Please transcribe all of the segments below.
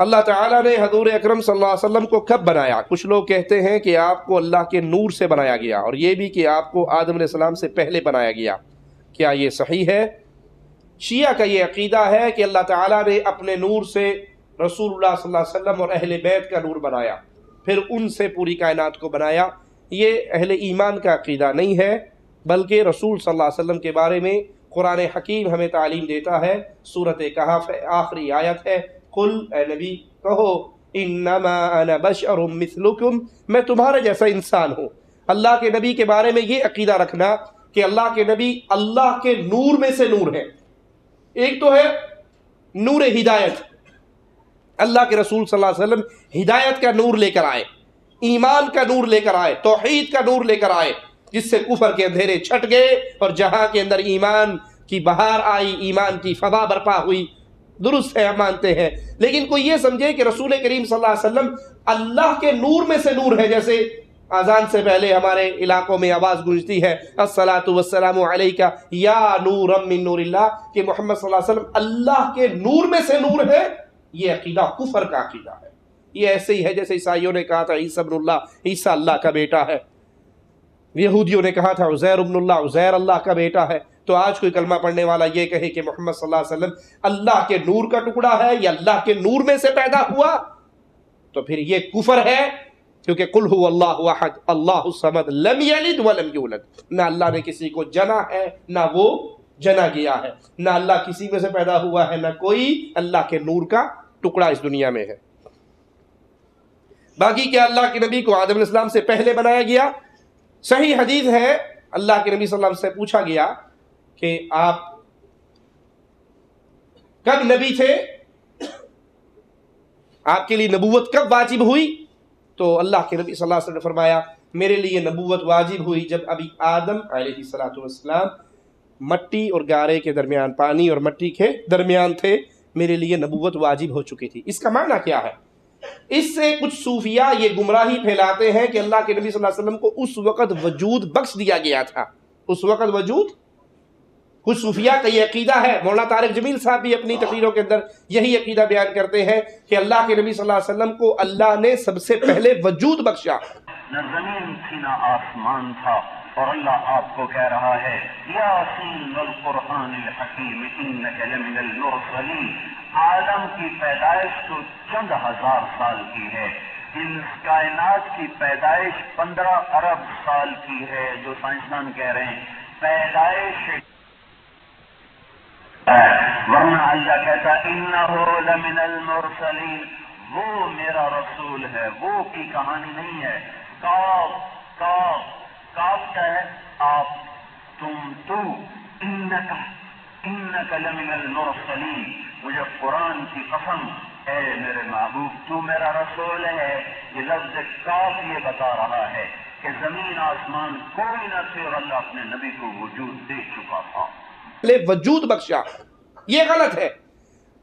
اللہ تعالیٰ نے حضور اکرم صلی اللہ علیہ وسلم کو کب بنایا؟ کچھ لوگ کہتے ہیں کہ آپ کو اللہ کے نور سے بنایا گیا، اور یہ بھی کہ آپ کو آدم علیہ السلام سے پہلے بنایا گیا۔ کیا یہ صحیح ہے؟ شیعہ کا یہ عقیدہ ہے کہ اللہ تعالیٰ نے اپنے نور سے رسول اللہ صلی اللہ علیہ وسلم اور اہل بیت کا نور بنایا، پھر ان سے پوری کائنات کو بنایا۔ یہ اہل ایمان کا عقیدہ نہیں ہے، بلکہ رسول صلی اللہ علیہ وسلم کے بارے میں قرآن حکیم ہمیں تعلیم دیتا ہے۔ سورۃ کہف آخری آیت ہے، قل اے نبی کہو انما انا بشر مثلکم، میں تمہارے جیسا انسان ہوں۔ اللہ کے نبی کے بارے میں یہ عقیدہ رکھنا کہ اللہ کے نبی اللہ کے نور میں سے نور ہے۔ ایک تو ہے نور ہدایت، اللہ کے رسول صلی اللہ علیہ وسلم ہدایت کا نور لے کر آئے، ایمان کا نور لے کر آئے، توحید کا نور لے کر آئے، جس سے کفر کے اندھیرے چھٹ گئے اور جہاں کے اندر ایمان کی بہار آئی، ایمان کی فضا برپا ہوئی۔ درست ہے، ہم مانتے ہیں، لیکن کوئی یہ سمجھے کہ رسول کریم صلی اللہ علیہ وسلم اللہ کے نور میں سے نور ہے، جیسے اذان سے پہلے ہمارے علاقوں میں آواز گونجتی ہے الصلاۃ والسلام علیک یا نورا من نور اللہ، کہ محمد صلی اللہ علیہ وسلم اللہ کے نور میں سے نور ہے۔ یہ عقیدہ کفر کا عقیدہ ہے۔ یہ ایسے ہی ہے جیسے عیسائیوں نے کہا تھا عیسی ابن اللہ، عیسیٰ اللہ کا بیٹا ہے، یہودیوں نے کہا تھا عزیر ابن اللہ، عزیر اللہ کا بیٹا ہے۔ تو آج کوئی کلمہ پڑھنے والا یہ کہے کہ محمد صلی اللہ علیہ وسلم اللہ کے نور کا ٹکڑا ہے یا اللہ کے نور میں سے پیدا ہوا، تو پھر یہ کفر ہے، کیونکہ قل هو اللہ احد اللہ الصمد لم یلد ولم یولد، نہ اللہ نے کسی کو جنا ہے نہ وہ جنا گیا ہے، نہ اللہ کسی میں سے پیدا ہوا ہے، نہ کوئی اللہ کے نور کا ٹکڑا اس دنیا میں ہے۔ باقی کیا اللہ کے نبی کو آدم علیہ السلام سے پہلے بنایا گیا؟ صحیح حدیث ہے، اللہ کے نبی صلی اللہ علیہ وسلم سے پوچھا گیا کہ آپ کب نبی تھے، آپ کے لیے نبوت کب واجب ہوئی؟ تو اللہ کے نبی صلی اللہ علیہ وسلم نے فرمایا میرے لیے نبوت واجب ہوئی جب ابھی آدم علیہ السلام مٹی اور گارے کے درمیان، پانی اور مٹی کے درمیان تھے، میرے لیے نبوت واجب ہو چکی تھی۔ اس کا معنی کیا ہے؟ اس سے کچھ صوفیاء یہ گمراہی پھیلاتے ہیں کہ اللہ کے نبی صلی اللہ علیہ وسلم کو اس وقت وجود بخش دیا گیا تھا، اس وقت وجود۔ کچھ صوفیاء کا یہ عقیدہ ہے، مولانا طارق جمیل صاحب بھی اپنی تقریروں کے اندر یہی عقیدہ بیان کرتے ہیں کہ اللہ کے نبی صلی اللہ علیہ وسلم کو اللہ نے سب سے پہلے وجود بخشا۔ نہ زمین تھی نہ آسمان تھا، اور اللہ آپ کو کہہ رہا ہے یاسین والقرآن الحکیم انک لمن المرسلین۔ آدم کی پیدائش تو چند ہزار سال کی ہے، ان کائنات کی پیدائش 15 ارب سال کی ہے، جو سائنسدان کہہ رہے ہیں پیدائش، ورنہ اللہ کہتا انہ لمن المرسلین، وہ میرا رسول ہے، وہ کی کہانی نہیں ہے۔ کاف کاف کاف کا ہے آپ، تم تو، انک لمن المرسلین، مجھے قرآن کی قسم اے میرے محبوب تو میرا رسول ہے۔ یہ لفظ کاف یہ بتا رہا ہے کہ زمین آسمان کوئی نہ تھے اور اللہ اپنے نبی کو وجود دے چکا تھا، وجود بخشا۔ یہ غلط ہے۔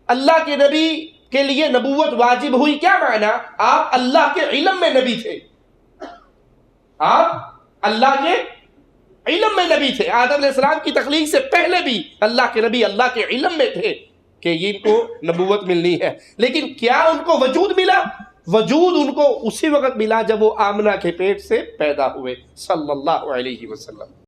اللہ کے نبی کے لیے نبوت واجب ہوئی، کیا معنی؟ آپ اللہ کے علم میں نبی تھے، آپ اللہ کے علم میں نبی تھے۔ آدم علیہ السلام کی تخلیق سے پہلے بھی اللہ کے نبی اللہ کے علم میں تھے کہ ان کو نبوت ملنی ہے، لیکن کیا ان کو وجود ملا؟ وجود ان کو اسی وقت ملا جب وہ آمنہ کے پیٹ سے پیدا ہوئے صلی اللہ علیہ وسلم۔